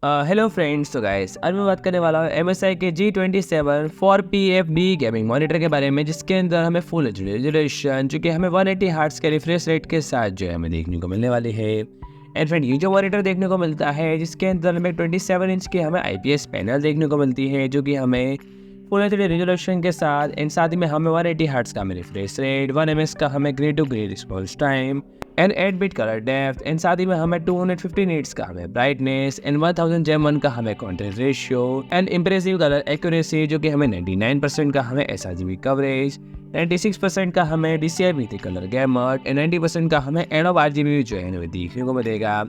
Hello friends, तो guys आज मैं बात करने वाला हूँ MSI के G274PFDE गेमिंग मॉनिटर के बारे में, जिसके अंदर हमें फुल एच डी रेजोल्यूशन जो कि हमें 180 हर्ट्ज के रिफ्रेश रेट के साथ जो है हमें देखने को मिलने वाली है। एंड फ्रेंड, ये जो मॉनिटर देखने को मिलता है जिसके अंदर हमें 27 इंच की हमें IPS पैनल देखने को मिलती है, जो कि हमें फुल एच डी रेजोल्यूशन के साथ एंड साथ ही में हमें 180 हर्ट्ज का हमें रिफ्रेश रेट, 1 ms का हमें grey to grey response time and 8 bit colour depth and साथ ही में हमें 250 नीट्स का हमें ब्राइटनेस एंड 1000 जेम का हमें contrast ratio and impressive colour accuracy, जो कि हमें 99% का हमें sRGB कवरेज, 96% का हमें DCI कलर गैमट एंड 90% का हमें Adobe RGB जो है हमें देखने को मिलेगा।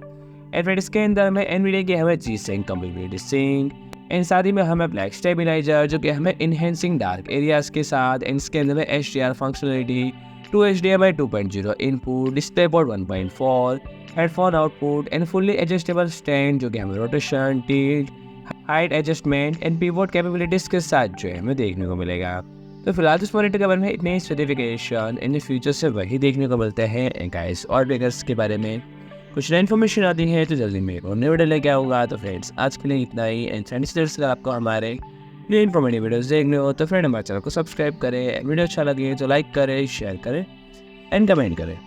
एंड फ्रेंड, इसके अंदर हमें NVIDIA की हमें G-Sync कंपैटिबिलिटी सिंक एंड साथ ही में हमें ब्लैक स्टेबलाइजर जो कि हमें इनहेंसिंग डार्क एरियाज के साथ एंड इसके अंदर में HDR functionality, 2 HDMI 2.0 input, DisplayPort 1.4, headphone output and fully adjustable stand जो कि हमें rotation, tilt, height adjustment and pivot capabilities के साथ जो है हमें देखने को मिलेगा। तो फिलहाल इस मॉनिटर के बारे में इतने स्पेसिफिकेशन इन फ्यूचर से वही देखने को मिलते हैं। गाइस, और ट्रिगर्स के बारे में कुछ नई इन्फॉर्मेशन आती है तो जल्दी में और नई वीडियो लेके आऊँगा। तो फ्रेंड्स, आज के लिए इतना ही। एंड फ्रेंड्स, अगर आपको हमारे ये इन्फॉर्मेटिव वीडियोस देखने हो तो फ्रेंड हमारे चैनल को सब्सक्राइब करें। वीडियो अच्छा लगे तो लाइक करें, शेयर करें एंड कमेंट करें।